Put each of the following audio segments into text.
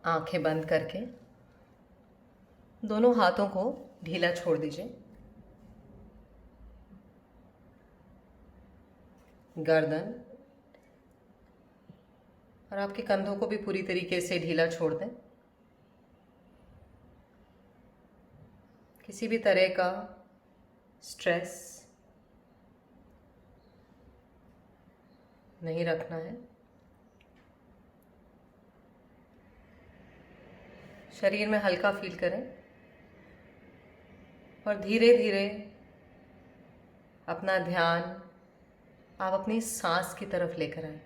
आंखें बंद करके दोनों हाथों को ढीला छोड़ दीजिए। गर्दन और आपके कंधों को भी पूरी तरीके से ढीला छोड़ दें। किसी भी तरह का स्ट्रेस नहीं रखना है। शरीर में हल्का फील करें और धीरे धीरे अपना ध्यान आप अपनी सांस की तरफ लेकर आए।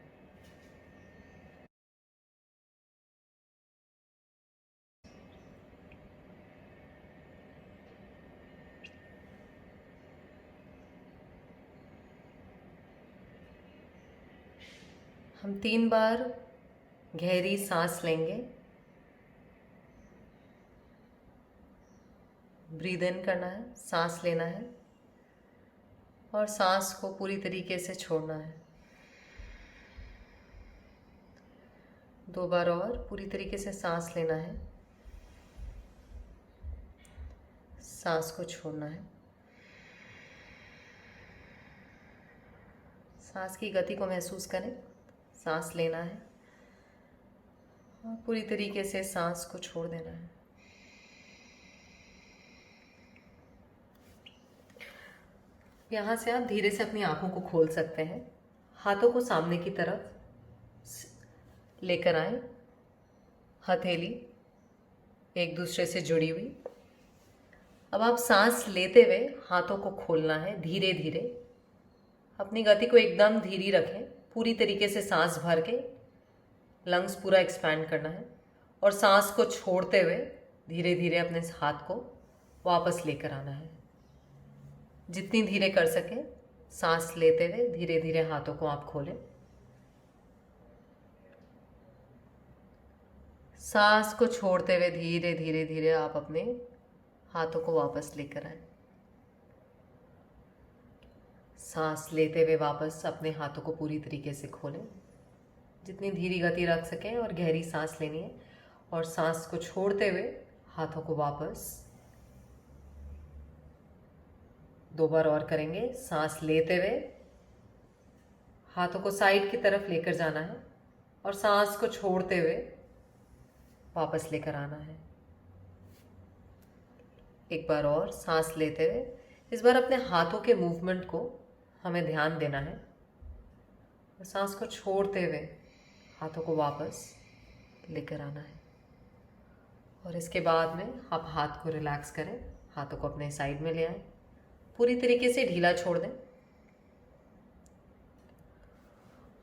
हम 3 बार गहरी सांस लेंगे। ब्रीद इन करना है, सांस लेना है और सांस को पूरी तरीके से छोड़ना है। 2 बार और पूरी तरीके से सांस लेना है, सांस को छोड़ना है। सांस की गति को महसूस करें। सांस लेना है और पूरी तरीके से सांस को छोड़ देना है। यहाँ से आप धीरे से अपनी आंखों को खोल सकते हैं। हाथों को सामने की तरफ लेकर आए। हथेली एक दूसरे से जुड़ी हुई। अब आप सांस लेते हुए हाथों को खोलना है धीरे धीरे। अपनी गति को एकदम धीरे रखें। पूरी तरीके से सांस भर के लंग्स पूरा एक्सपैंड करना है और सांस को छोड़ते हुए धीरे धीरे अपने हाथ को वापस लेकर आना है। जितनी धीरे कर सके सांस लेते हुए धीरे धीरे हाथों को आप खोलें। सांस को छोड़ते हुए धीरे धीरे धीरे आप अपने हाथों को वापस लेकर आए। सांस लेते हुए वापस अपने हाथों को पूरी तरीके से खोलें। जितनी धीरे गति रख सकें और गहरी सांस लेनी है और सांस को छोड़ते हुए हाथों को वापस 2 बार और करेंगे। सांस लेते हुए हाथों को साइड की तरफ लेकर जाना है और सांस को छोड़ते हुए वापस लेकर आना है। एक बार और सांस लेते हुए इस बार अपने हाथों के मूवमेंट को हमें ध्यान देना है और सांस को छोड़ते हुए हाथों को वापस लेकर आना है। और इसके बाद में आप हाथ को रिलैक्स करें। हाथों को अपने साइड में ले आएं। पूरी तरीके से ढीला छोड़ दें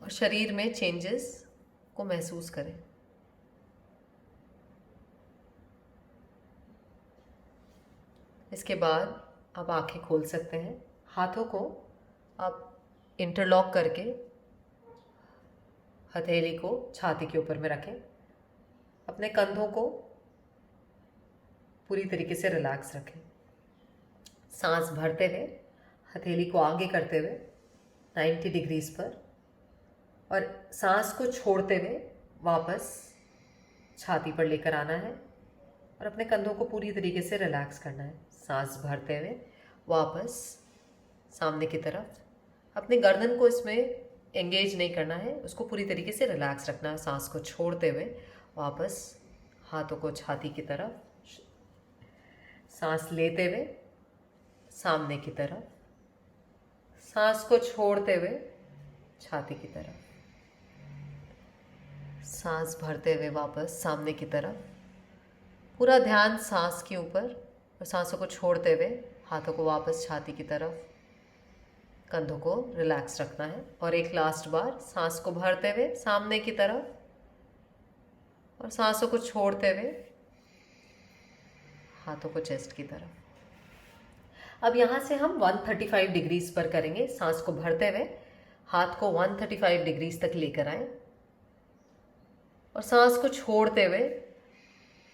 और शरीर में चेंजेस को महसूस करें। इसके बाद आप आंखें खोल सकते हैं। हाथों को आप इंटरलॉक करके हथेली को छाती के ऊपर में रखें। अपने कंधों को पूरी तरीके से रिलैक्स रखें। सांस भरते हुए हथेली को आगे करते हुए 90 डिग्रीज पर और सांस को छोड़ते हुए वापस छाती पर लेकर आना है और अपने कंधों को पूरी तरीके से रिलैक्स करना है। सांस भरते हुए वापस सामने की तरफ। अपने गर्दन को इसमें एंगेज नहीं करना है, उसको पूरी तरीके से रिलैक्स रखना है। सांस को छोड़ते हुए वापस हाथों को छाती की तरफ। सांस लेते हुए सामने की तरफ। सांस को छोड़ते हुए छाती की तरफ। सांस भरते हुए वापस सामने की तरफ। पूरा ध्यान सांस के ऊपर और सांसों को छोड़ते हुए हाथों को वापस छाती की तरफ। कंधों को रिलैक्स रखना है और एक लास्ट बार सांस को भरते हुए सामने की तरफ और सांसों को छोड़ते हुए हाथों को चेस्ट की तरफ। अब यहाँ से हम 135 डिग्रीज पर करेंगे। सांस को भरते हुए हाथ को 135 डिग्रीज तक लेकर आए और सांस को छोड़ते हुए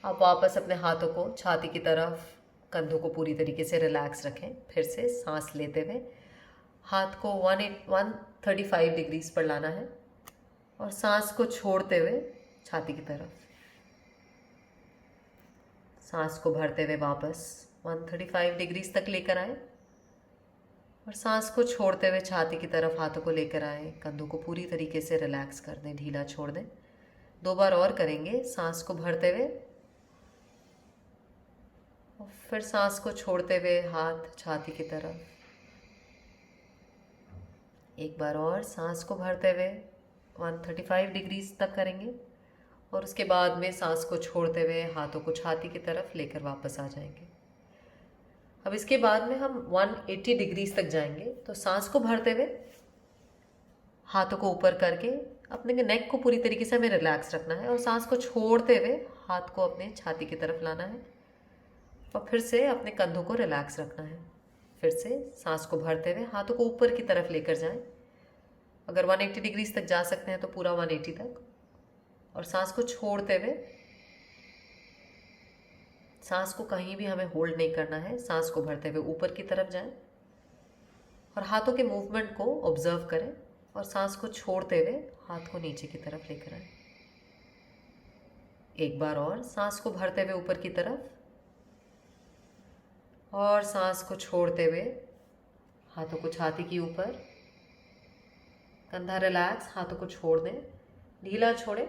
आप वापस अपने हाथों को छाती की तरफ, कंधों को पूरी तरीके से रिलैक्स रखें। फिर से सांस लेते हुए हाथ को 135 डिग्रीज पर लाना है और सांस को छोड़ते हुए छाती की तरफ। सांस को भरते हुए वापस 135 डिग्रीज तक लेकर आए और सांस को छोड़ते हुए छाती की तरफ हाथों को लेकर आए। कंधों को पूरी तरीके से रिलैक्स कर दें, ढीला छोड़ दें। 2 बार और करेंगे। सांस को भरते हुए और फिर सांस को छोड़ते हुए हाथ छाती की तरफ। एक बार और सांस को भरते हुए 135 डिग्रीज तक करेंगे और उसके बाद में सांस को छोड़ते हुए हाथों को छाती की तरफ लेकर वापस आ जाएंगे। अब इसके बाद में हम 180 डिग्रीज तक जाएंगे। तो सांस को भरते हुए हाथों को ऊपर करके अपने नेक को पूरी तरीके से हमें रिलैक्स रखना है और सांस को छोड़ते हुए हाथ को अपने छाती की तरफ लाना है और फिर से अपने कंधों को रिलैक्स रखना है। फिर से सांस को भरते हुए हाथों को ऊपर की तरफ लेकर जाएं। अगर 180 डिग्रीज तक जा सकते हैं तो पूरा 180 तक, और सांस को छोड़ते हुए, सांस को कहीं भी हमें होल्ड नहीं करना है। सांस को भरते हुए ऊपर की तरफ जाएं और हाथों के मूवमेंट को ऑब्जर्व करें और सांस को छोड़ते हुए हाथ को नीचे की तरफ लेकर आए। एक बार और सांस को भरते हुए ऊपर की तरफ और सांस को छोड़ते हुए हाथों को छाती के ऊपर, कंधा रिलैक्स, हाथों को छोड़ दें, ढीला छोड़ें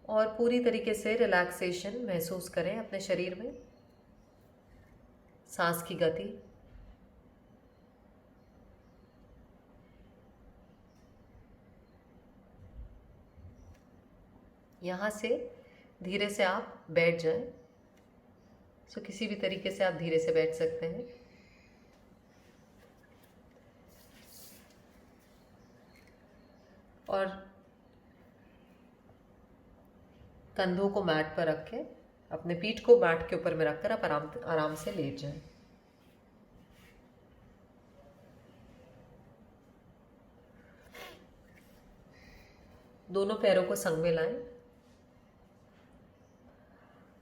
और पूरी तरीके से रिलैक्सेशन महसूस करें अपने शरीर में। सांस की गति, यहाँ से धीरे से आप बैठ जाएं। सो किसी भी तरीके से आप धीरे से बैठ सकते हैं। और कंधों को मैट पर रख के, अपने पीठ को मैट के ऊपर में रखकर आप आराम से लेट जाएं। दोनों पैरों को संग में लाएं।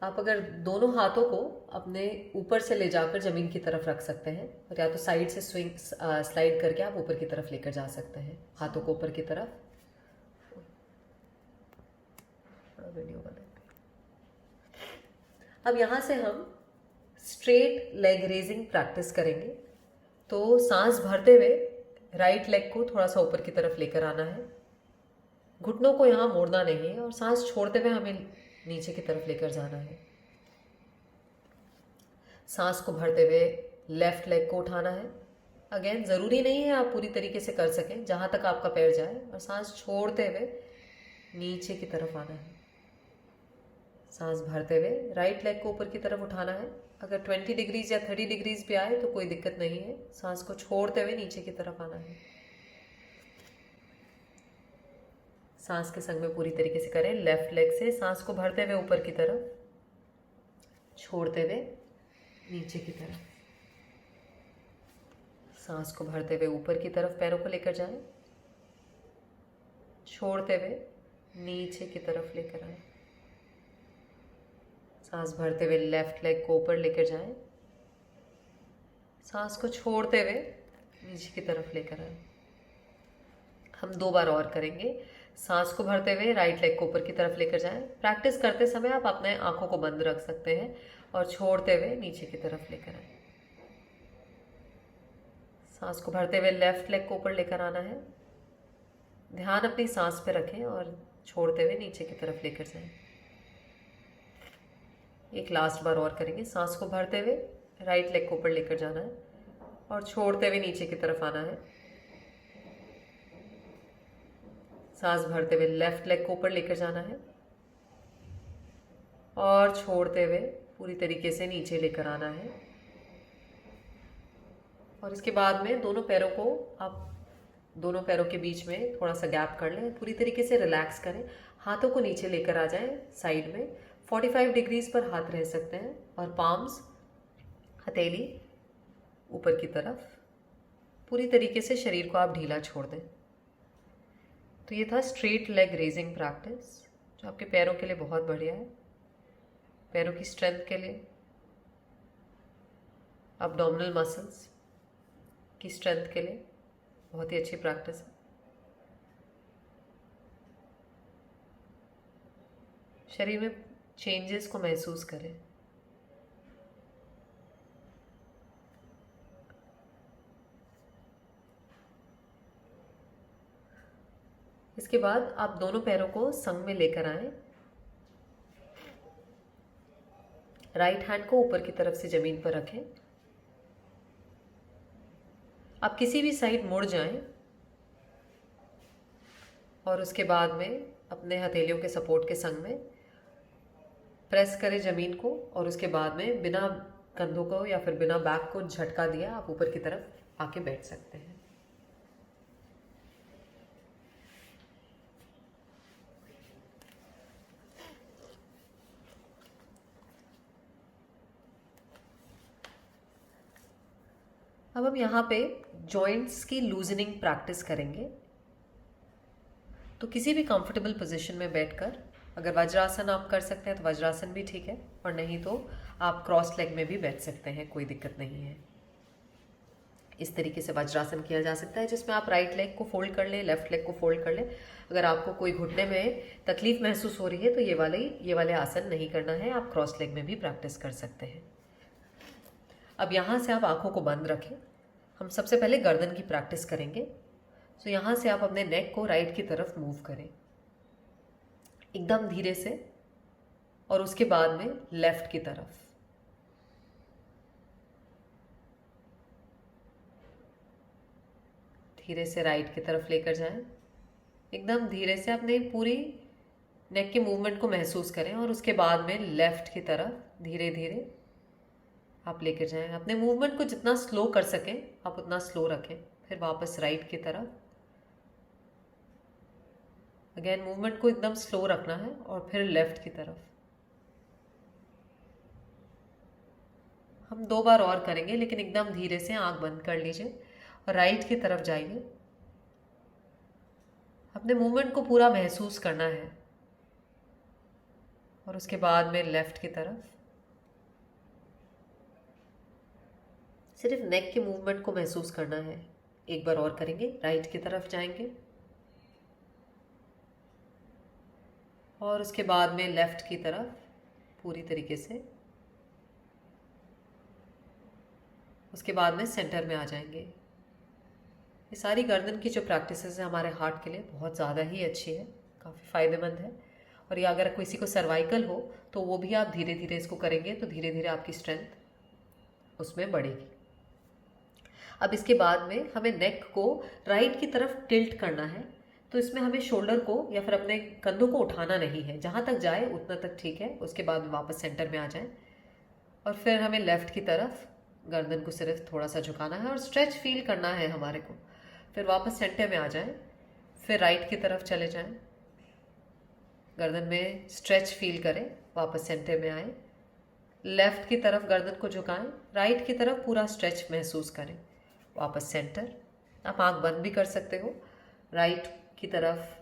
आप अगर दोनों हाथों को अपने ऊपर से ले जाकर ज़मीन की तरफ रख सकते हैं और या तो साइड से स्लाइड करके आप ऊपर की तरफ लेकर जा सकते हैं, हाथों को ऊपर की तरफ। वीडियो बना। अब यहाँ से हम स्ट्रेट लेग रेजिंग प्रैक्टिस करेंगे। तो सांस भरते हुए राइट लेग को थोड़ा सा ऊपर की तरफ लेकर आना है, घुटनों को यहाँ मोड़ना नहीं है, और सांस छोड़ते हुए हमें नीचे की तरफ लेकर जाना है। सांस को भरते हुए लेफ्ट लेग को उठाना है। अगेन ज़रूरी नहीं है आप पूरी तरीके से कर सकें, जहाँ तक आपका पैर जाए, और सांस छोड़ते हुए नीचे की तरफ आना है। सांस भरते हुए राइट लेग को ऊपर की तरफ उठाना है। अगर 20 डिग्रीज या 30 डिग्रीज पे आए तो कोई दिक्कत नहीं है। सांस को छोड़ते हुए नीचे की तरफ आना है। सांस के संग में पूरी तरीके से करें। लेफ्ट लेग से सांस को भरते हुए ऊपर की तरफ, छोड़ते हुए नीचे की तरफ। सांस को भरते हुए ऊपर की तरफ पैरों को लेकर जाएं, छोड़ते हुए नीचे की तरफ लेकर आए। सांस भरते हुए लेफ्ट लेग को ऊपर लेकर जाएं, सांस को छोड़ते हुए नीचे की तरफ लेकर आए। हम 2 बार और करेंगे। सांस को भरते हुए राइट लेग को ऊपर की तरफ लेकर जाएं। प्रैक्टिस करते समय आप अपने आंखों को बंद रख सकते हैं और छोड़ते हुए नीचे की तरफ लेकर आए। सांस को भरते हुए लेफ्ट लेग को ऊपर लेकर आना है। ध्यान अपनी सांस पे रखें और छोड़ते हुए नीचे की तरफ लेकर जाएं। एक लास्ट बार और करेंगे। सांस को भरते हुए राइट लेग को ऊपर लेकर जाना है और छोड़ते हुए नीचे की तरफ आना है। सांस भरते हुए लेफ्ट लेग को ऊपर लेकर जाना है और छोड़ते हुए पूरी तरीके से नीचे लेकर आना है। और इसके बाद में दोनों पैरों को आप दोनों पैरों के बीच में थोड़ा सा गैप कर लें, पूरी तरीके से रिलैक्स करें। हाथों को नीचे लेकर आ जाएं साइड में। 45 डिग्रीज पर हाथ रह सकते हैं और पाम्स, हथेली ऊपर की तरफ। पूरी तरीके से शरीर को आप ढीला छोड़ दें। तो ये था स्ट्रेट लेग रेजिंग प्रैक्टिस, जो आपके पैरों के लिए बहुत बढ़िया है, पैरों की स्ट्रेंथ के लिए, अब्डोमिनल मसल्स की स्ट्रेंथ के लिए बहुत ही अच्छी प्रैक्टिस है। शरीर में चेंजेस को महसूस करें। इसके बाद आप दोनों पैरों को संग में लेकर आए, राइट हैंड को ऊपर की तरफ से जमीन पर रखें। आप किसी भी साइड मुड़ जाएं और उसके बाद में अपने हथेलियों के सपोर्ट के संग में प्रेस करें ज़मीन को, और उसके बाद में बिना कंधों को या फिर बिना बैक को झटका दिया आप ऊपर की तरफ आके बैठ सकते हैं। अब हम यहाँ पे जॉइंट्स की लूजनिंग प्रैक्टिस करेंगे। तो किसी भी कंफर्टेबल पोजीशन में बैठकर, अगर वज्रासन आप कर सकते हैं तो वज्रासन भी ठीक है, और नहीं तो आप क्रॉस लेग में भी बैठ सकते हैं, कोई दिक्कत नहीं है। इस तरीके से वज्रासन किया जा सकता है, जिसमें आप राइट लेग को फोल्ड कर लें, लेफ्ट लेग को फोल्ड कर लें। अगर आपको कोई घुटने में तकलीफ महसूस हो रही है तो ये वाले आसन नहीं करना है, आप क्रॉस लेग में भी प्रैक्टिस कर सकते हैं। अब यहाँ से आप आंखों को बंद रखें। हम सबसे पहले गर्दन की प्रैक्टिस करेंगे। तो यहाँ से आप अपने नेक को राइट की तरफ मूव करें एकदम धीरे से, और उसके बाद में लेफ्ट की तरफ। धीरे से राइट की तरफ लेकर जाएं। एकदम धीरे से अपने पूरी नेक के मूवमेंट को महसूस करें, और उसके बाद में लेफ्ट की तरफ धीरे धीरे आप लेकर जाएं। अपने मूवमेंट को जितना स्लो कर सकें आप उतना स्लो रखें। फिर वापस राइट की तरफ। अगेन मूवमेंट को एकदम स्लो रखना है, और फिर लेफ्ट की तरफ। हम 2 बार और करेंगे, लेकिन एकदम धीरे से आंख बंद कर लीजिए और राइट की तरफ जाइए। अपने मूवमेंट को पूरा महसूस करना है, और उसके बाद में लेफ्ट की तरफ। सिर्फ नेक के मूवमेंट को महसूस करना है। एक बार और करेंगे, राइट की तरफ जाएंगे और उसके बाद में लेफ्ट की तरफ पूरी तरीके से। उसके बाद में सेंटर में आ जाएंगे। ये सारी गर्दन की जो प्रैक्टिसेस है हमारे हार्ट के लिए बहुत ज़्यादा ही अच्छी है, काफ़ी फ़ायदेमंद है। और ये अगर किसी को सर्वाइकल हो तो वो भी आप धीरे धीरे इसको करेंगे तो धीरे धीरे आपकी स्ट्रेंथ उसमें बढ़ेगी। अब इसके बाद में हमें नेक को राइट की तरफ टिल्ट करना है। तो इसमें हमें शोल्डर को या फिर अपने कंधों को उठाना नहीं है, जहाँ तक जाए उतना तक ठीक है। उसके बाद वापस सेंटर में आ जाए, और फिर हमें लेफ्ट की तरफ गर्दन को सिर्फ थोड़ा सा झुकाना है और स्ट्रेच फील करना है हमारे को। फिर वापस सेंटर में आ जाए, फिर राइट की तरफ चले जाएं, गर्दन में स्ट्रेच फील करें, वापस सेंटर में आए, लेफ्ट की तरफ गर्दन को झुकाएं, राइट की तरफ पूरा स्ट्रेच महसूस करें, वापस सेंटर। आप आंख बंद भी कर सकते हो। राइट की तरफ,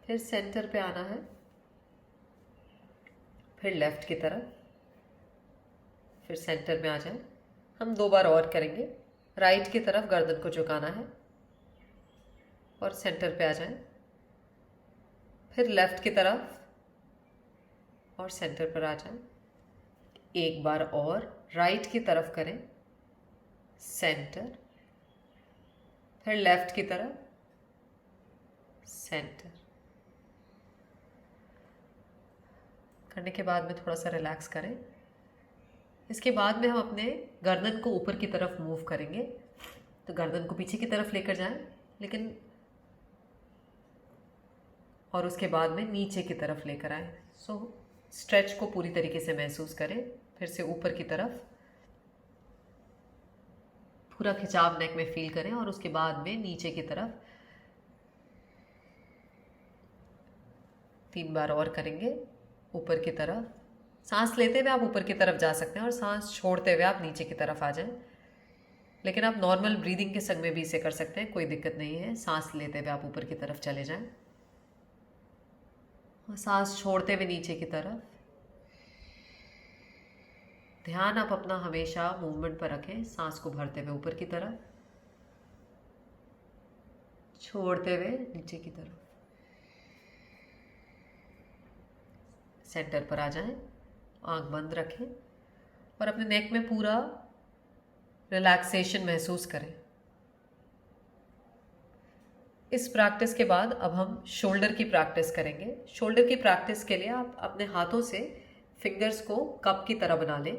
फिर सेंटर पे आना है, फिर लेफ्ट की तरफ, फिर सेंटर में आ जाए। हम 2 बार और करेंगे। राइट की तरफ गर्दन को झुकाना है और सेंटर पे आ जाए, फिर लेफ्ट की तरफ और सेंटर पर आ जाए। एक बार और राइट की तरफ करें, सेंटर, फिर लेफ्ट की तरफ, सेंटर। करने के बाद में थोड़ा सा रिलैक्स करें। इसके बाद में हम अपने गर्दन को ऊपर की तरफ मूव करेंगे। तो गर्दन को पीछे की तरफ लेकर जाएं, लेकिन और उसके बाद में नीचे की तरफ लेकर आए। सो स्ट्रेच को पूरी तरीके से महसूस करें। फिर से ऊपर की तरफ पूरा खिंचाव नेक में फील करें, और उसके बाद में नीचे की तरफ 3 बार और करेंगे। ऊपर की तरफ सांस लेते हुए आप ऊपर की तरफ जा सकते हैं, और सांस छोड़ते हुए आप नीचे की तरफ आ जाएं। लेकिन आप नॉर्मल ब्रीदिंग के संग में भी इसे कर सकते हैं, कोई दिक्कत नहीं है। सांस लेते हुए आप ऊपर की तरफ चले जाएं और सांस छोड़ते हुए नीचे की तरफ। ध्यान आप अपना हमेशा मूवमेंट पर रखें, सांस को भरते हुए ऊपर की तरफ, छोड़ते हुए नीचे की तरफ। सेंटर पर आ जाएं, आंख बंद रखें और अपने नेक में पूरा रिलैक्सेशन महसूस करें। इस प्रैक्टिस के बाद अब हम शोल्डर की प्रैक्टिस करेंगे। शोल्डर की प्रैक्टिस के लिए आप अपने हाथों से फिंगर्स को कप की तरह बना लें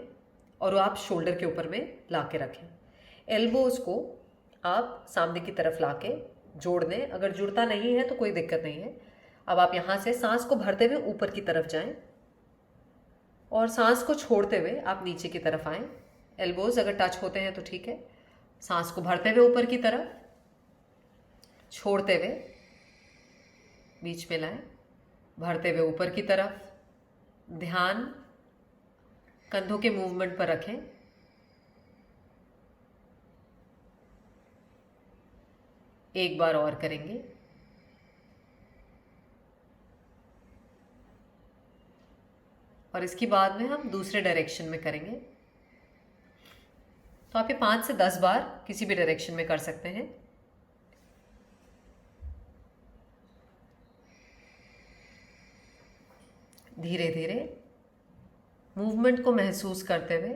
और वो आप शोल्डर के ऊपर में ला के रखें। एल्बोज को आप सामने की तरफ ला के जोड़ दें। अगर जुड़ता नहीं है तो कोई दिक्कत नहीं है। अब आप यहाँ से सांस को भरते हुए ऊपर की तरफ जाएं और सांस को छोड़ते हुए आप नीचे की तरफ आएं। एल्बोज अगर टच होते हैं तो ठीक है। सांस को भरते हुए ऊपर की तरफ, छोड़ते हुए बीच में लाएं, भरते हुए ऊपर की तरफ। ध्यान कंधों के मूवमेंट पर रखें। एक बार और करेंगे। और इसके बाद में हम दूसरे डायरेक्शन में करेंगे। तो आप ये 5 से 10 बार किसी भी डायरेक्शन में कर सकते हैं। धीरे धीरे मूवमेंट को महसूस करते हुए,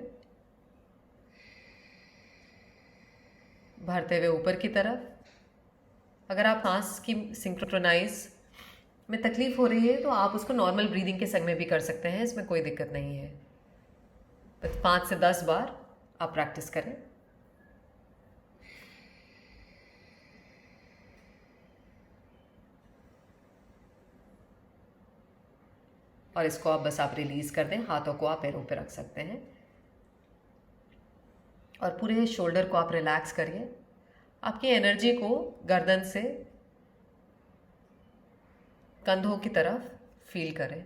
भरते हुए ऊपर की तरफ। अगर आप सांस की सिंक्रोनाइज में तकलीफ हो रही है तो आप उसको नॉर्मल ब्रीदिंग के संग में भी कर सकते हैं, इसमें कोई दिक्कत नहीं है। बस 5 से 10 बार आप प्रैक्टिस करें। और इसको आप बस आप रिलीज कर दें। हाथों को आप पैरों पे रख सकते हैं और पूरे शोल्डर को आप रिलैक्स करिए। आपकी एनर्जी को गर्दन से कंधों की तरफ फील करें।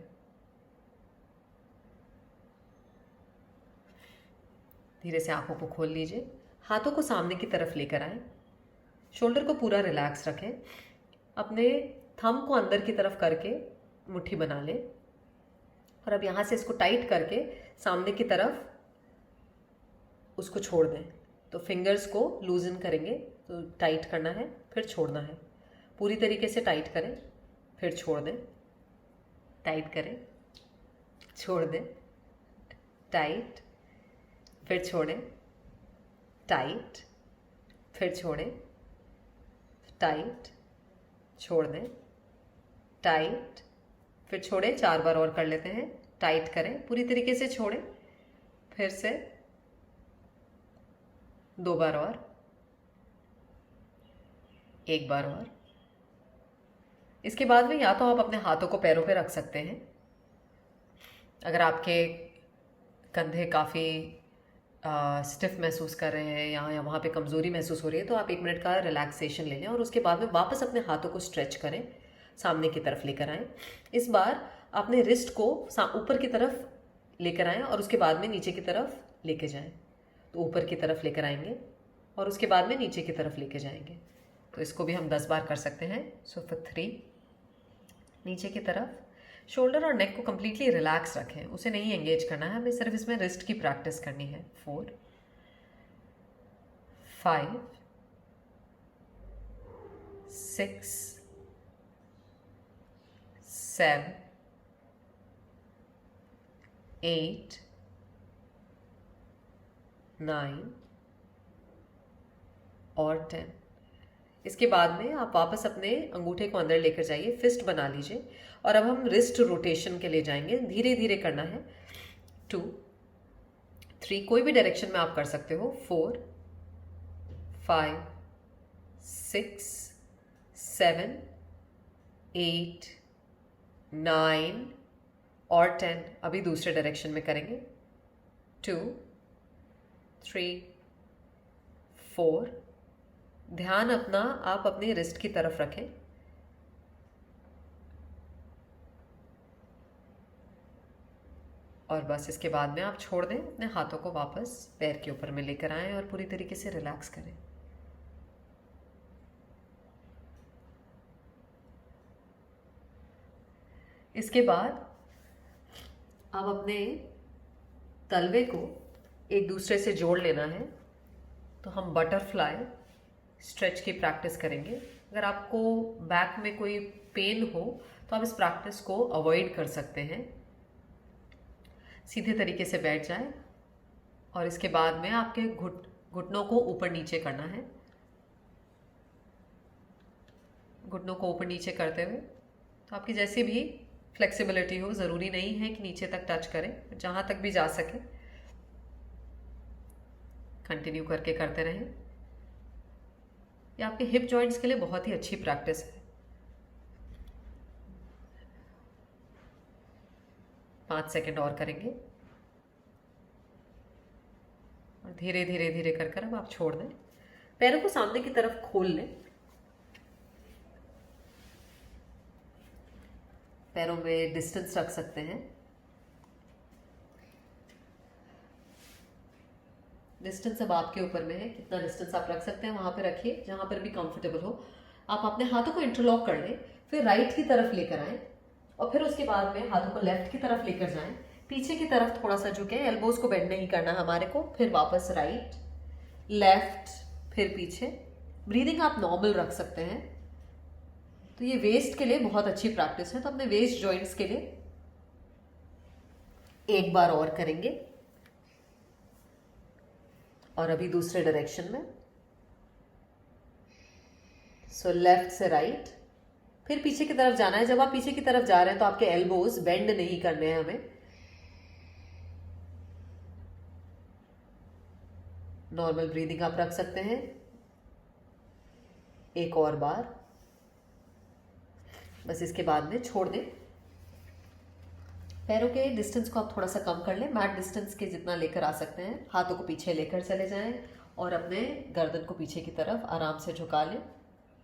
धीरे से आंखों को खोल लीजिए। हाथों को सामने की तरफ लेकर आएं। शोल्डर को पूरा रिलैक्स रखें। अपने थंब को अंदर की तरफ करके मुट्ठी बना लें और अब यहाँ से इसको टाइट करके सामने की तरफ उसको छोड़ दें। तो फिंगर्स को लूजन करेंगे, तो टाइट करना है फिर छोड़ना है। पूरी तरीके से टाइट करें फिर छोड़ दें, टाइट करें, छोड़ दें, टाइट, फिर छोड़ें, टाइट, फिर छोड़ें, टाइट, छोड़ दें, टाइट, फिर छोड़ें। 4 बार और कर लेते हैं। टाइट करें, पूरी तरीके से छोड़ें, फिर से 2 बार और, 1 बार और। इसके बाद में या तो आप अपने हाथों को पैरों पे रख सकते हैं। अगर आपके कंधे काफ़ी स्टिफ महसूस कर रहे हैं या वहाँ पे कमज़ोरी महसूस हो रही है तो आप 1 मिनट का रिलैक्सेशन ले लें और उसके बाद में वापस अपने हाथों को स्ट्रेच करें, सामने की तरफ लेकर आएं। इस बार अपने रिस्ट को ऊपर की तरफ लेकर आएं और उसके बाद में नीचे की तरफ लेके जाएं। तो ऊपर की तरफ लेकर आएंगे और उसके बाद में नीचे की तरफ लेके जाएंगे। तो इसको भी हम 10 बार कर सकते हैं। सो फॉर 3, नीचे की तरफ। शोल्डर और नेक को कम्प्लीटली रिलैक्स रखें, उसे नहीं एंगेज करना है, हमें सिर्फ इसमें रिस्ट की प्रैक्टिस करनी है। 4, 5, 6, 7, 8, 9 और 10। इसके बाद में आप वापस अपने अंगूठे को अंदर लेकर जाइए, फिस्ट बना लीजिए और अब हम रिस्ट रोटेशन के लिए जाएंगे। धीरे धीरे करना है। 2, 3, कोई भी डायरेक्शन में आप कर सकते हो। 4, 5, 6, 7, 8, 9 और 10। अभी दूसरे डायरेक्शन में करेंगे। 2, 3, 4। ध्यान अपना आप अपने रिस्ट की तरफ रखें और बस इसके बाद में आप छोड़ दें। अपने हाथों को वापस पैर के ऊपर में लेकर आएं और पूरी तरीके से रिलैक्स करें। इसके बाद आप अपने तलवे को एक दूसरे से जोड़ लेना है। तो हम बटरफ्लाई स्ट्रेच की प्रैक्टिस करेंगे। अगर आपको बैक में कोई पेन हो तो आप इस प्रैक्टिस को अवॉइड कर सकते हैं। सीधे तरीके से बैठ जाएं और इसके बाद में आपके घुटनों को ऊपर नीचे करना है। घुटनों को ऊपर नीचे करते हुए। तो आपकी जैसी भी फ्लेक्सिबिलिटी हो, ज़रूरी नहीं है कि नीचे तक टच करें, जहाँ तक भी जा सके कंटिन्यू करके करते रहें। ये आपके हिप जॉइंट्स के लिए बहुत ही अच्छी प्रैक्टिस है। 5 सेकंड और करेंगे और धीरे धीरे धीरे कर कर अब आप छोड़ दें। पैरों को सामने की तरफ खोल लें। पैरों में डिस्टेंस रख सकते हैं। डिस्टेंस अब आपके ऊपर में है, कितना डिस्टेंस आप रख सकते हैं वहां पे रखिए, जहां पर भी कंफर्टेबल हो। आप अपने हाथों को इंटरलॉक कर लें, फिर राइट की तरफ लेकर आए और फिर उसके बाद में हाथों को लेफ्ट की तरफ लेकर जाएं। पीछे की तरफ थोड़ा सा झुके, एल्बोज को बेंड नहीं करना हमारे को। फिर वापस राइट, लेफ्ट, फिर पीछे। ब्रीदिंग आप नॉर्मल रख सकते हैं। तो ये वेस्ट के लिए बहुत अच्छी प्रैक्टिस है। तो अपने वेस्ट जॉइंट्स के लिए एक बार और करेंगे और अभी दूसरे डायरेक्शन में। सो लेफ्ट से राइट, फिर पीछे की तरफ जाना है। जब आप पीछे की तरफ जा रहे हैं तो आपके एल्बोज बेंड नहीं करने हैं हमें। नॉर्मल ब्रीदिंग आप रख सकते हैं। एक और बार, बस इसके बाद में छोड़ दें। पैरों के डिस्टेंस को आप थोड़ा सा कम कर लें, मैट डिस्टेंस के जितना लेकर आ सकते हैं। हाथों को पीछे लेकर चले जाएं और अपने गर्दन को पीछे की तरफ आराम से झुका लें।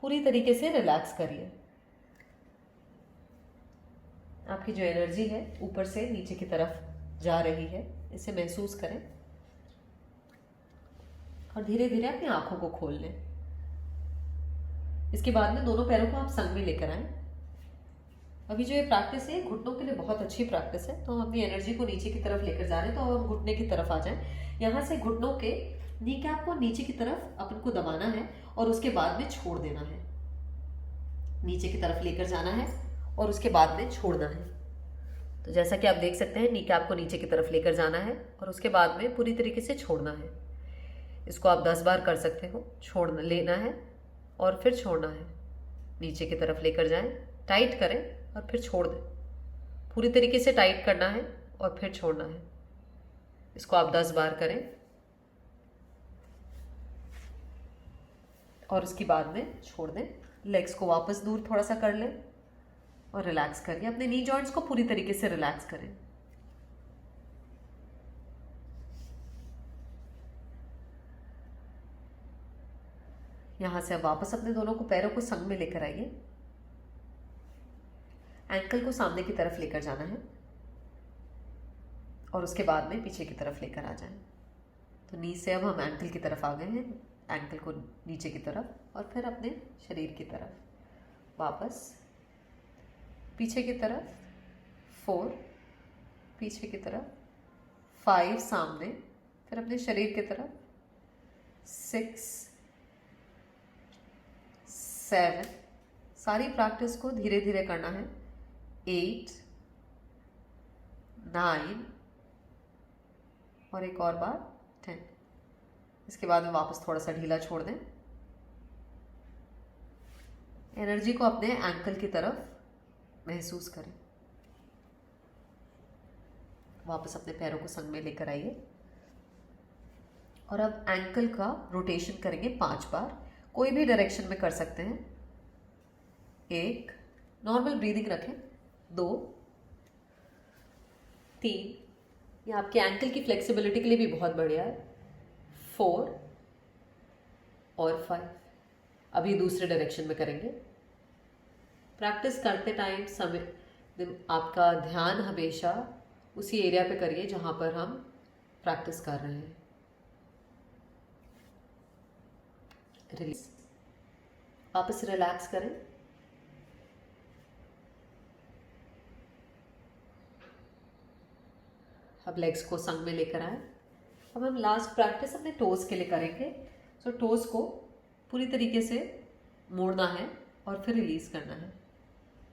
पूरी तरीके से रिलैक्स करिए। आपकी जो एनर्जी है ऊपर से नीचे की तरफ जा रही है, इसे महसूस करें और धीरे धीरे अपनी आंखों को खोल लें। इसके बाद में दोनों पैरों को आप संग में लेकर आएं। अभी जो ये प्रैक्टिस है घुटनों के लिए बहुत अच्छी प्रैक्टिस है। तो हम अपनी एनर्जी को नीचे की तरफ लेकर जा रहे हैं, तो अब हम घुटने की तरफ आ जाएं। यहाँ से घुटनों के नी कैप को नीचे की तरफ अपन को दबाना है और उसके बाद में छोड़ देना है। नीचे की तरफ लेकर जाना है और उसके बाद में छोड़ना है। तो जैसा कि आप देख सकते हैं, नी कैप को नीचे की तरफ लेकर जाना है और उसके बाद में पूरी तरीके से छोड़ना है। इसको आप 10 बार कर सकते हो। छोड़ लेना है और फिर छोड़ना है। नीचे की तरफ लेकर जाएं, टाइट करें और फिर छोड़ दें। पूरी तरीके से टाइट करना है और फिर छोड़ना है। इसको आप 10 बार करें और उसके बाद में छोड़ दें। लेग्स को वापस दूर थोड़ा सा कर लें और रिलैक्स करिए। अपने नी जॉइंट्स को पूरी तरीके से रिलैक्स करें। यहां से अब वापस अपने दोनों को पैरों को संग में लेकर आइए। एंकल को सामने की तरफ लेकर जाना है और उसके बाद में पीछे की तरफ लेकर आ जाएं। तो नी से अब हम एंकल की तरफ आ गए हैं। एंकल को नीचे की तरफ और फिर अपने शरीर की तरफ वापस, पीछे की तरफ 4, पीछे की तरफ 5 सामने, फिर अपने शरीर की तरफ 6, 7। सारी प्रैक्टिस को धीरे धीरे करना है। 8, 9 और एक और बार 10। इसके बाद में वापस थोड़ा सा ढीला छोड़ दें। एनर्जी को अपने एंकल की तरफ महसूस करें। वापस अपने पैरों को संग में लेकर आइए और अब एंकल का रोटेशन करेंगे 5 बार। कोई भी डायरेक्शन में कर सकते हैं। 1, नॉर्मल ब्रीदिंग रखें। 2, 3, ये आपके एंकल की फ्लेक्सिबिलिटी के लिए भी बहुत बढ़िया है। 4 और 5। अभी दूसरे डायरेक्शन में करेंगे। प्रैक्टिस करते टाइम समय आपका ध्यान हमेशा उसी एरिया पे करिए जहां पर हम प्रैक्टिस कर रहे हैं। रिलीज, वापस रिलैक्स करें। अब लेग्स को संग में लेकर आए। अब हम लास्ट प्रैक्टिस अपने टोज के लिए करेंगे। सो टोज को पूरी तरीके से मोड़ना है और फिर रिलीज करना है।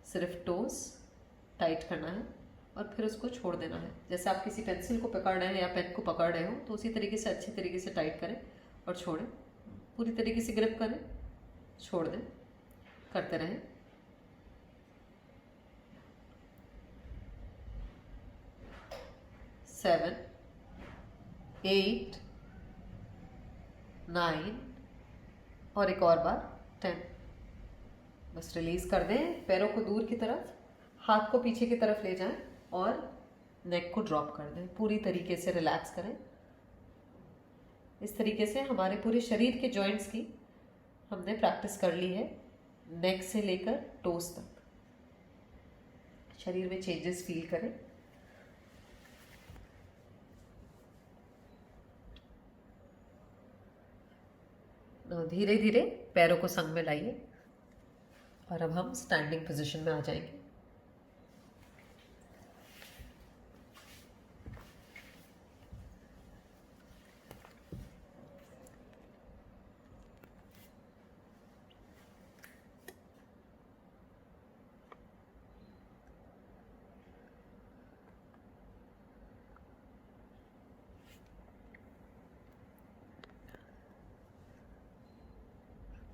सिर्फ टोज टाइट करना है और फिर उसको छोड़ देना है। जैसे आप किसी पेंसिल को पकड़ रहे हैं या पेन को पकड़ रहे हो, तो उसी तरीके से अच्छी तरीके से टाइट करें और छोड़ें। पूरी तरीके से ग्रिप करें, छोड़ दें। करते रहें। सेवन, 8, 9 और एक और बार 10। बस रिलीज कर दें, पैरों को दूर की तरफ, हाथ को पीछे की तरफ ले जाएं और नेक को ड्रॉप कर दें। पूरी तरीके से रिलैक्स करें। इस तरीके से हमारे पूरे शरीर के जॉइंट्स की हमने प्रैक्टिस कर ली है, नेक से लेकर टोस तक। शरीर में चेंजेस फील करें। धीरे धीरे पैरों को संग में लाइए और अब हम स्टैंडिंग पोजीशन में आ जाएंगे।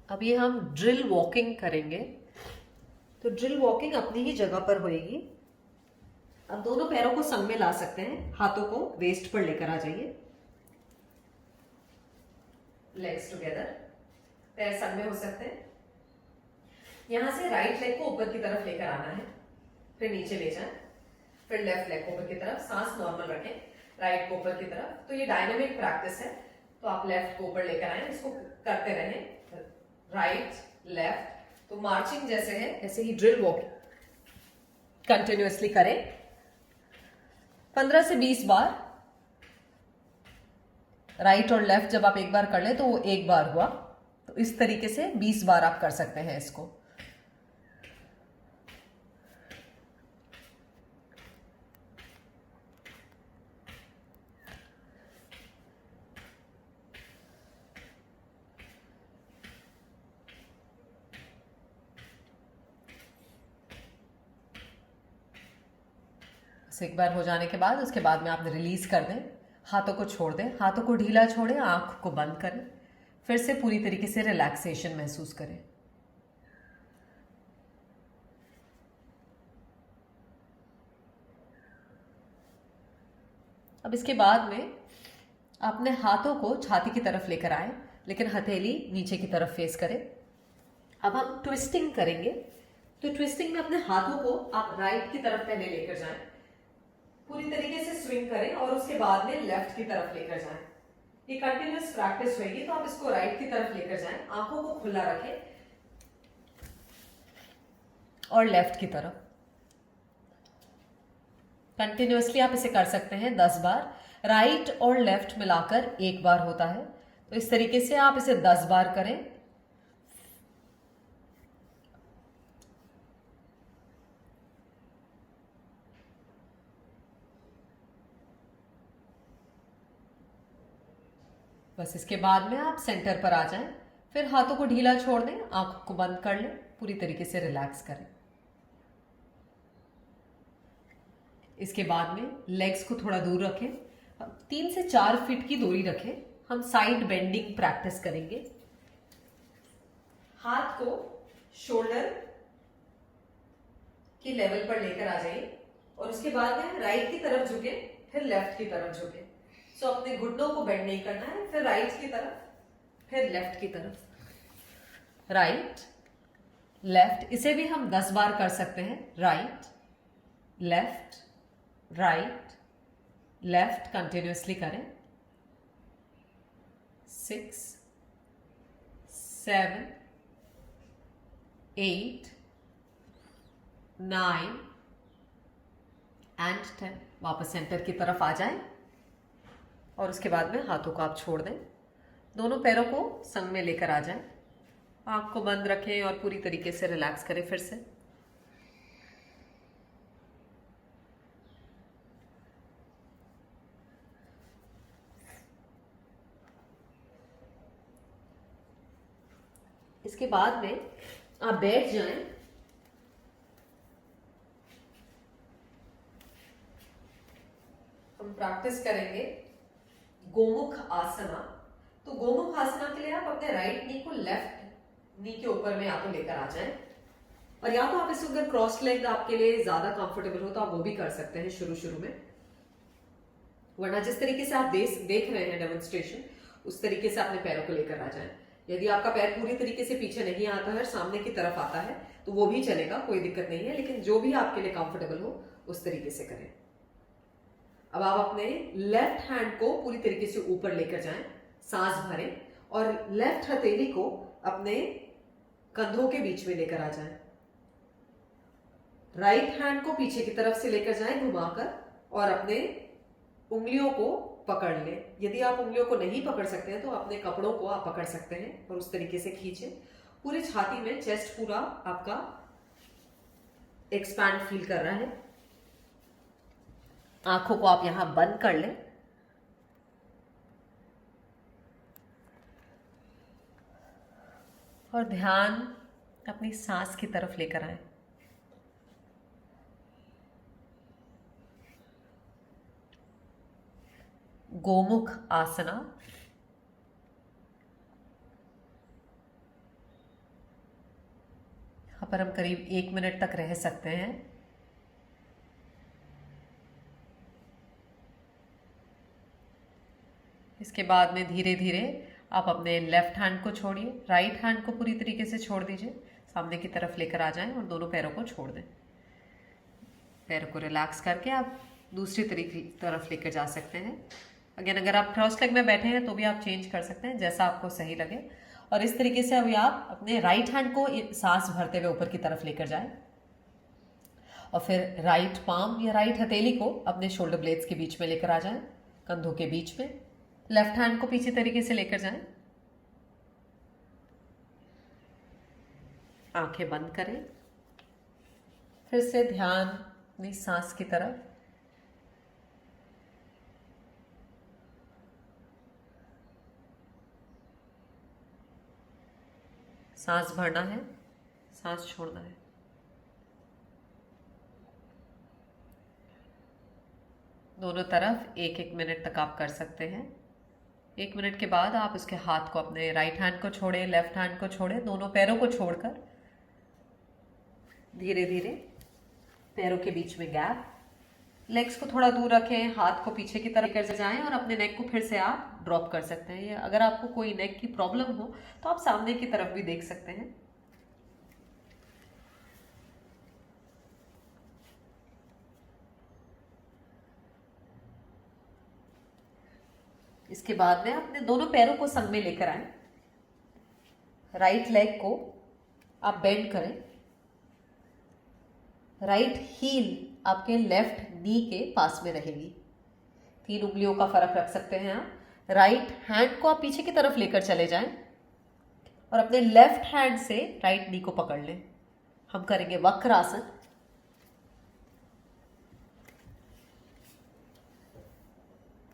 अभी हम ड्रिल वॉकिंग करेंगे। तो ड्रिल वॉकिंग अपनी ही जगह पर होएगी। अब दोनों पैरों को संग में ला सकते हैं, हाथों को वेस्ट पर लेकर आ जाइए, लेग्स टुगेदर, पैर संग में हो सकते हैं। यहां से राइट लेग को ऊपर की तरफ लेकर आना है, फिर नीचे ले जाएं, फिर लेफ्ट लेग को ऊपर की तरफ, सांस नॉर्मल रखें, राइट को ऊपर की तरफ। तो ये डायनामिक प्रैक्टिस है, तो आप लेफ्ट को ऊपर लेकर आए, इसको करते रहें, राइट लेफ्ट। तो मार्चिंग जैसे है, ऐसे ही ड्रिल वॉकिंग कंटिन्यूअसली करें 15 से 20 बार। राइट और लेफ्ट जब आप एक बार कर लें तो वो एक बार हुआ, तो इस तरीके से 20 बार आप कर सकते हैं इसको। एक बार हो जाने के बाद उसके बाद में आप रिलीज कर दें, हाथों को छोड़ दें, हाथों को ढीला छोड़ें, आंख को बंद करें, फिर से पूरी तरीके से रिलैक्सेशन महसूस करें। अब इसके बाद में अपने हाथों को छाती की तरफ लेकर आए, लेकिन हथेली नीचे की तरफ फेस करें। अब हम ट्विस्टिंग करेंगे। तो ट्विस्टिंग में अपने हाथों को आप राइट की तरफ पहले लेकर जाएं, पूरी तरीके से स्विंग करें और उसके बाद में लेफ्ट की तरफ लेकर जाएं। ये कंटिन्यूअस प्रैक्टिस होगी, तो आप इसको राइट की तरफ लेकर जाएं, आंखों को खुला रखें और लेफ्ट की तरफ कंटिन्यूअसली आप इसे कर सकते हैं 10 बार। राइट और लेफ्ट मिलाकर एक बार होता है, तो इस तरीके से आप इसे 10 बार करें। बस इसके बाद में आप सेंटर पर आ जाएं, फिर हाथों को ढीला छोड़ दें, आंखों को बंद कर लें, पूरी तरीके से रिलैक्स करें। इसके बाद में लेग्स को थोड़ा दूर रखें, 3 से 4 फीट की दूरी रखें। हम साइड बेंडिंग प्रैक्टिस करेंगे। हाथ को शोल्डर के लेवल पर लेकर आ जाइए और उसके बाद में राइट की तरफ झुके, फिर लेफ्ट की तरफ झुके। सो अपने घुटनों को बेंड नहीं करना है, फिर राइट की तरफ, फिर लेफ्ट की तरफ, राइट लेफ्ट। इसे भी हम 10 बार कर सकते हैं। Right left right left continuously करें। 6 7 8 9 एंड 10। वापस सेंटर की तरफ आ जाएं और उसके बाद में हाथों को आप छोड़ दें, दोनों पैरों को संग में लेकर आ जाएं, आंख को बंद रखें और पूरी तरीके से रिलैक्स करें। फिर से इसके बाद में आप बैठ जाएं, हम प्रैक्टिस करेंगे गोमुख आसना। तो गोमुख आसना के लिए आप अपने राइट नी को लेफ्ट नी के ऊपर में या तो लेकर आ जाएं, और या तो आप इसे अगर क्रॉस लेग आपके लिए ज्यादा कंफर्टेबल हो तो आप वो भी कर सकते हैं शुरू शुरू में, वरना जिस तरीके से आप देख रहे हैं डेमोन्स्ट्रेशन, उस तरीके से अपने पैरों को लेकर आ जाएं। यदि आपका पैर पूरी तरीके से पीछे नहीं आता है, सामने की तरफ आता है, तो वो भी चलेगा, कोई दिक्कत नहीं है, लेकिन जो भी आपके लिए कंफर्टेबल हो उस तरीके से करें। अब आप अपने लेफ्ट हैंड को पूरी तरीके से ऊपर लेकर जाएं, सांस भरें और लेफ्ट हथेली को अपने कंधों के बीच में लेकर आ जाएं। राइट हैंड को पीछे की तरफ से लेकर जाएं घुमाकर, और अपने उंगलियों को पकड़ लें। यदि आप उंगलियों को नहीं पकड़ सकते हैं तो अपने कपड़ों को आप पकड़ सकते हैं और उस तरीके से खींचें। पूरी छाती में चेस्ट पूरा आपका एक्सपैंड फील कर रहा है। आंखों को आप यहां बंद कर लें और ध्यान अपनी सांस की तरफ लेकर आए। गोमुख आसना, यहां पर हम करीब 1 मिनट तक रह सकते हैं। इसके बाद में धीरे धीरे आप अपने लेफ्ट हैंड को छोड़िए, राइट हैंड को पूरी तरीके से छोड़ दीजिए, सामने की तरफ लेकर आ जाएं और दोनों पैरों को छोड़ दें। पैरों को रिलैक्स करके आप दूसरी तरफ लेकर जा सकते हैं। अगेन अगर आप क्रॉस लेग में बैठे हैं तो भी आप चेंज कर सकते हैं जैसा आपको सही लगे। और इस तरीके से अभी आप अपने राइट हैंड को सांस भरते हुए ऊपर की तरफ लेकर जाएं और फिर राइट पाम या राइट हथेली को अपने शोल्डर ब्लेड्स के बीच में लेकर आ जाएं, कंधों के बीच में। लेफ्ट हैंड को पीछे तरीके से लेकर जाएं, आंखें बंद करें, फिर से ध्यान अपनी सांस की तरफ। सांस भरना है, सांस छोड़ना है। दोनों तरफ 1-1 मिनट तक आप कर सकते हैं। 1 मिनट के बाद आप उसके हाथ को, अपने राइट हैंड को छोड़ें, लेफ्ट हैंड को छोड़ें, दोनों पैरों को छोड़कर धीरे धीरे पैरों के बीच में गैप, लेग्स को थोड़ा दूर रखें, हाथ को पीछे की तरफ लेकर जाएं और अपने नेक को फिर से आप ड्रॉप कर सकते हैं। या अगर आपको कोई नेक की प्रॉब्लम हो तो आप सामने की तरफ भी देख सकते हैं। इसके बाद में अपने दोनों पैरों को संग में लेकर आए, राइट लेग को आप बेंड करें, राइट हील आपके लेफ्ट नी के पास में रहेगी। 3 उंगलियों का फर्क रख सकते हैं आप। राइट हैंड को आप पीछे की तरफ लेकर चले जाएं और अपने लेफ्ट हैंड से राइट नी को पकड़ लें। हम करेंगे वक्रासन।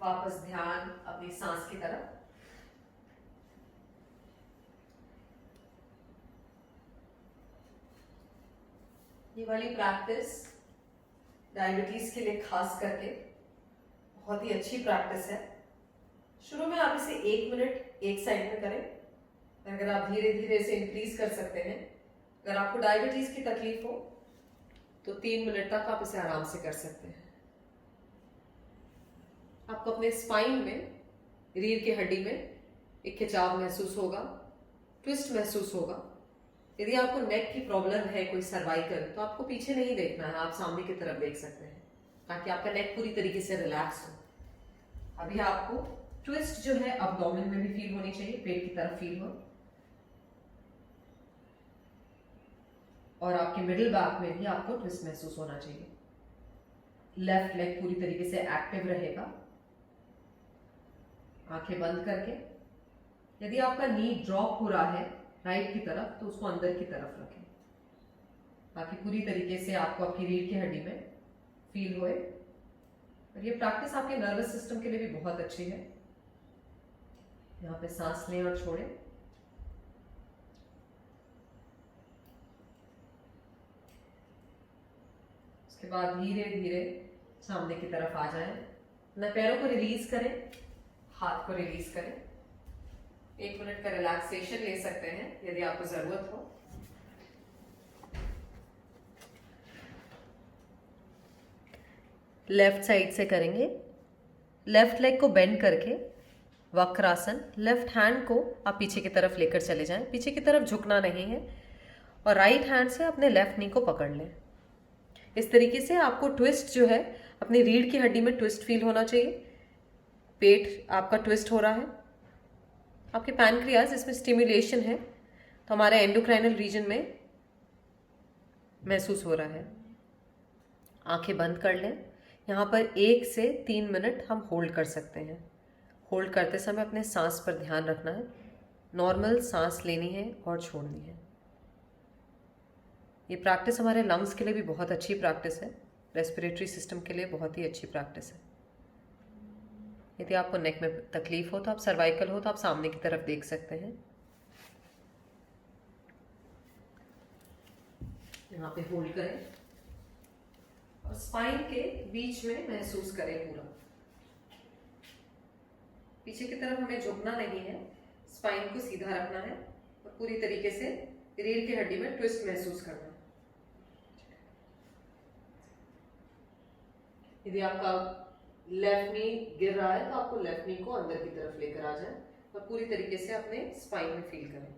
वापस ध्यान अपनी सांस की तरफ। ये वाली प्रैक्टिस डायबिटीज के लिए खास करके बहुत ही अच्छी प्रैक्टिस है। शुरू में आप इसे 1 मिनट एक साइड में करें। अगर आप धीरे धीरे इसे इंक्रीज कर सकते हैं, अगर आपको डायबिटीज की तकलीफ हो तो 3 मिनट तक आप इसे आराम से कर सकते हैं। आपको अपने स्पाइन में, रीढ़ की हड्डी में एक खिंचाव महसूस होगा, ट्विस्ट महसूस होगा। यदि आपको नेक की प्रॉब्लम है, कोई सर्वाइकल, तो आपको पीछे नहीं देखना है, आप सामने की तरफ देख सकते हैं ताकि आपका नेक पूरी तरीके से रिलैक्स हो। अभी आपको ट्विस्ट जो है अब्डोमेन में भी फील होनी चाहिए, पेट की तरफ फील हो, और आपके मिडिल बैक में भी आपको ट्विस्ट महसूस होना चाहिए। लेफ्ट लेग पूरी तरीके से एक्टिव रहेगा, आंखें बंद करके। यदि आपका नी ड्रॉप हो रहा है राइट की तरफ तो उसको अंदर की तरफ रखें ताकि पूरी तरीके से आपको आपकी रीढ़ की हड्डी में फील होए। और ये प्रैक्टिस आपके नर्वस सिस्टम के लिए भी बहुत अच्छी है। यहाँ पे सांस लें और छोड़ें। उसके बाद धीरे धीरे सामने की तरफ आ जाएं। अपने पैरों को रिलीज करें, हाथ को रिलीज करें। 1 मिनट का रिलैक्सेशन ले सकते हैं यदि आपको जरूरत हो। लेफ्ट साइड से करेंगे। लेफ्ट लेग को बेंड करके वक्रासन, लेफ्ट हैंड को आप पीछे की तरफ लेकर चले जाएं, पीछे की तरफ झुकना नहीं है, और राइट हैंड से अपने लेफ्ट नी को पकड़ लें। इस तरीके से आपको ट्विस्ट जो है अपनी रीढ़ की हड्डी में ट्विस्ट फील होना चाहिए। पेट आपका ट्विस्ट हो रहा है, आपके पैनक्रियाज इसमें स्टिमुलेशन है, तो हमारे एंडोक्राइनल रीजन में महसूस हो रहा है। आंखें बंद कर लें। यहाँ पर 1 से 3 मिनट हम होल्ड कर सकते हैं। होल्ड करते समय अपने सांस पर ध्यान रखना है। नॉर्मल सांस लेनी है और छोड़नी है। ये प्रैक्टिस हमारे लंग्स के लिए भी बहुत अच्छी प्रैक्टिस है, रेस्पिरेटरी सिस्टम के लिए बहुत ही अच्छी प्रैक्टिस है। यदि आपको नेक में तकलीफ हो तो आप, सर्वाइकल हो तो आप सामने की तरफ देख सकते हैं। यहाँ पे होल्ड करें और स्पाइन के बीच में महसूस करें पूरा। पीछे की तरफ हमें झुकना नहीं है, स्पाइन को सीधा रखना है और पूरी तरीके से रीढ़ की हड्डी में ट्विस्ट महसूस करना है। यदि आपका लेफ्ट नी गिर रहा है तो आपको लेफ्ट नी को अंदर की तरफ लेकर आ जाए और पूरी तरीके से अपने स्पाइन में फील करें।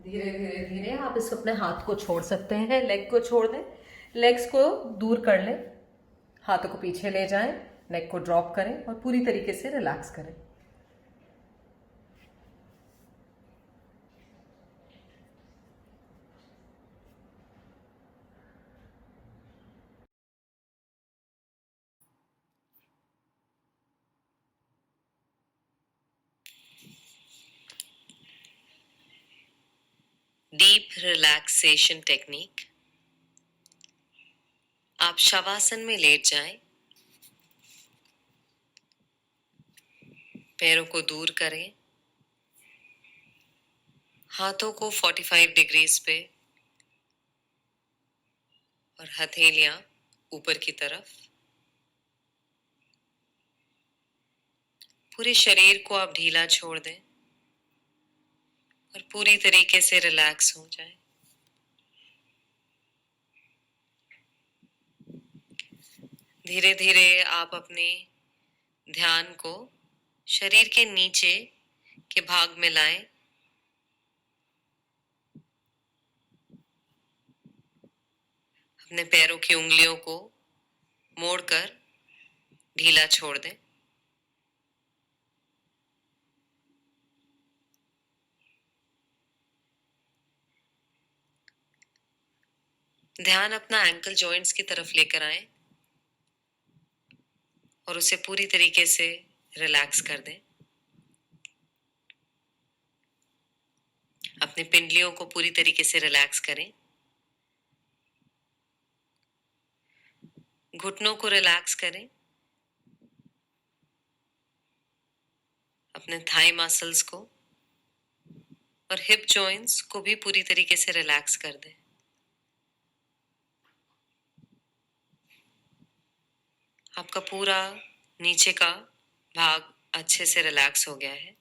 धीरे धीरे धीरे आप इस अपने हाथ को छोड़ सकते हैं, लेग को छोड़ दें, लेग्स को दूर कर लें, हाथों को पीछे ले जाएं, नेक को ड्रॉप करें और पूरी तरीके से रिलैक्स करें। Deep relaxation technique. आप शवासन में लेट जाएं, पैरों को दूर करें, हाथों को 45 डिग्रीज पे और हथेलियां ऊपर की तरफ। पूरे शरीर को आप ढीला छोड़ दें और पूरी तरीके से रिलैक्स हो जाएं। धीरे धीरे आप अपने ध्यान को शरीर के नीचे के भाग में लाएं। अपने पैरों की उंगलियों को मोड़कर ढीला छोड़ दें। ध्यान अपना एंकल जॉइंट्स की तरफ लेकर आए और उसे पूरी तरीके से रिलैक्स कर दें। अपने पिंडलियों को पूरी तरीके से रिलैक्स करें। घुटनों को रिलैक्स करें। अपने थाई मसल्स को और हिप जॉइंट्स को भी पूरी तरीके से रिलैक्स कर दें। आपका पूरा नीचे का भाग अच्छे से रिलैक्स हो गया है।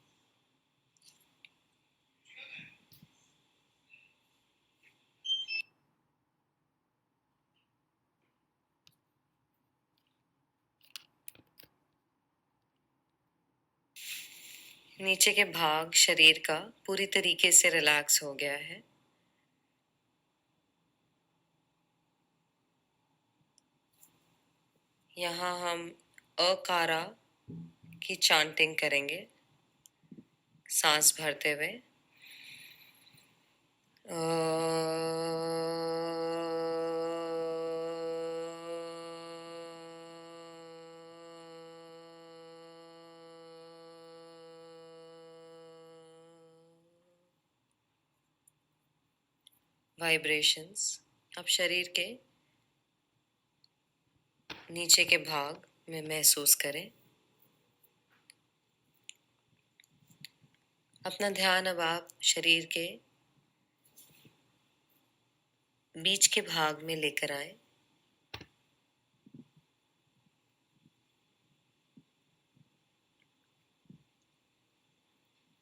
नीचे के भाग शरीर का पूरी तरीके से रिलैक्स हो गया है। यहाँ हम अकारा की चांटिंग करेंगे सांस भरते हुए। वाइब्रेशंस आप शरीर के नीचे के भाग में महसूस करें। अपना ध्यान अब आप शरीर के बीच के भाग में लेकर आए।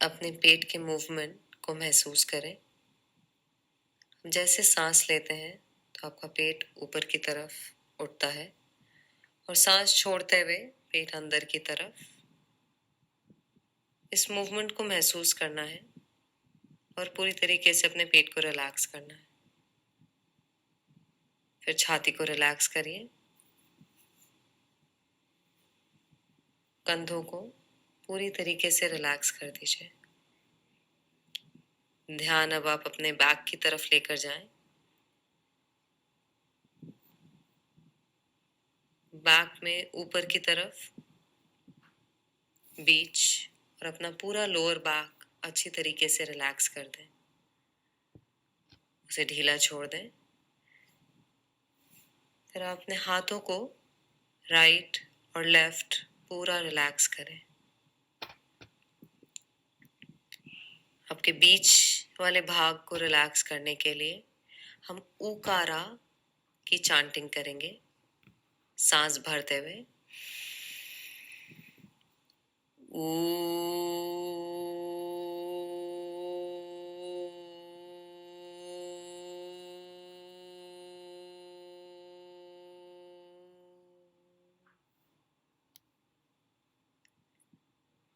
अपने पेट के मूवमेंट को महसूस करें। जैसे सांस लेते हैं तो आपका पेट ऊपर की तरफ उठता है और सांस छोड़ते हुए पेट अंदर की तरफ। इस मूवमेंट को महसूस करना है और पूरी तरीके से अपने पेट को रिलैक्स करना है। फिर छाती को रिलैक्स करिए, कंधों को पूरी तरीके से रिलैक्स कर दीजिए। ध्यान अब आप अपने बैक की तरफ लेकर जाएं। बैक में ऊपर की तरफ, बीच और अपना पूरा लोअर बैक अच्छी तरीके से रिलैक्स कर दें, उसे ढीला छोड़ दें। फिर आप अपने हाथों को राइट और लेफ्ट पूरा रिलैक्स करें। आपके बीच वाले भाग को रिलैक्स करने के लिए हम ऊकारा की चांटिंग करेंगे, सांस भरते हुए। ऊ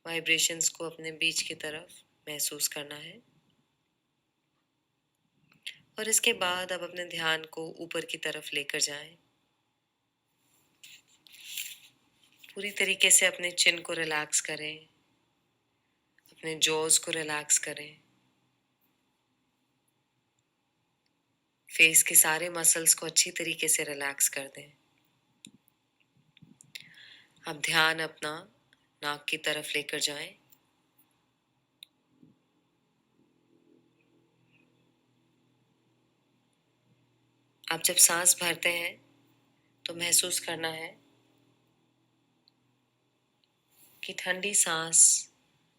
वाइब्रेशंस को अपने बीच की तरफ महसूस करना है। और इसके बाद अब अपने ध्यान को ऊपर की तरफ लेकर जाएं। पूरी तरीके से अपने चिन को रिलैक्स करें, अपने जॉज को रिलैक्स करें, फेस के सारे मसल्स को अच्छी तरीके से रिलैक्स कर दें। अब ध्यान अपना नाक की तरफ लेकर जाएं। आप जब सांस भरते हैं तो महसूस करना है कि ठंडी सांस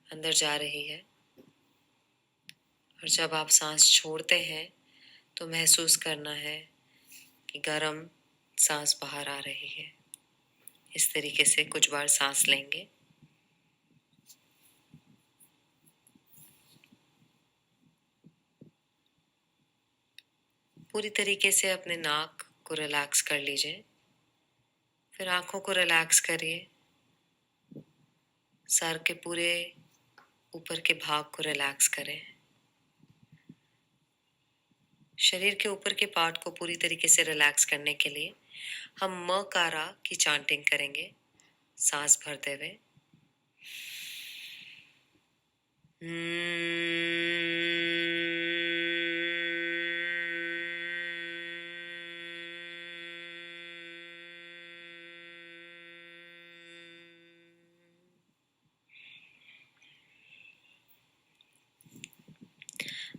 अंदर जा रही है, और जब आप सांस छोड़ते हैं तो महसूस करना है कि गर्म सांस बाहर आ रही है। इस तरीके से कुछ बार सांस लेंगे। पूरी तरीके से अपने नाक को रिलैक्स कर लीजिए। फिर आंखों को रिलैक्स करिए। सर के पूरे ऊपर के भाग को रिलैक्स करें। शरीर के ऊपर के पार्ट को पूरी तरीके से रिलैक्स करने के लिए हम मकारा की चांटिंग करेंगे, सांस भरते हुए।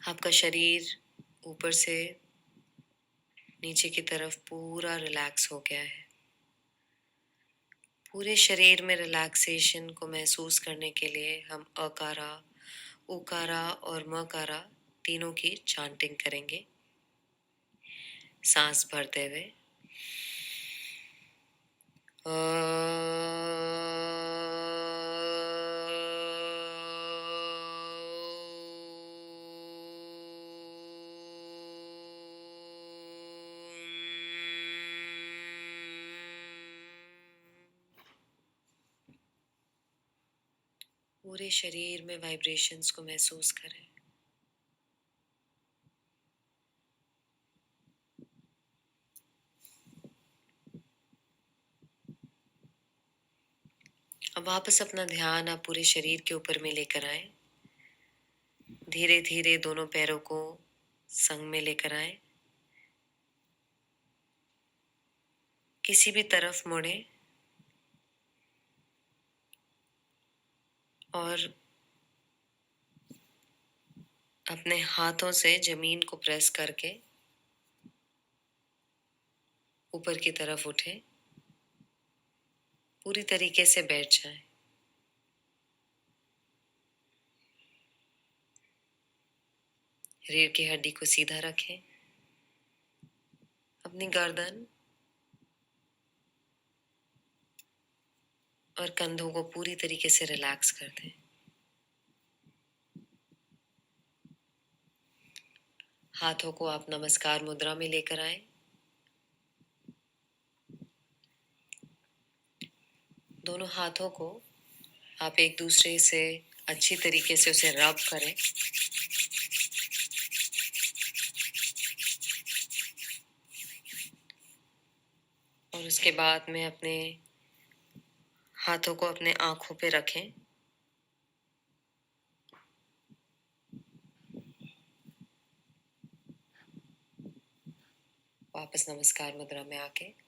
आपका शरीर ऊपर से नीचे की तरफ पूरा रिलैक्स हो गया है। पूरे शरीर में रिलैक्सेशन को महसूस करने के लिए हम अकारा, उकारा और मकारा तीनों की चांटिंग करेंगे, सांस भरते हुए। पूरे शरीर में वाइब्रेशंस को महसूस करें। अब वापस अपना ध्यान आप पूरे शरीर के ऊपर में लेकर आए। धीरे धीरे दोनों पैरों को संग में लेकर आए। किसी भी तरफ मुड़े और अपने हाथों से जमीन को प्रेस करके ऊपर की तरफ उठे। पूरी तरीके से बैठ जाएं। रीढ़ की हड्डी को सीधा रखें। अपनी गर्दन और कंधों को पूरी तरीके से रिलैक्स कर दें। हाथों को आप नमस्कार मुद्रा में लेकर आए। दोनों हाथों को आप एक दूसरे से अच्छी तरीके से उसे रब करें। और उसके बाद में अपने हाथों को अपने आंखों पे रखें। वापस नमस्कार मुद्रा में आके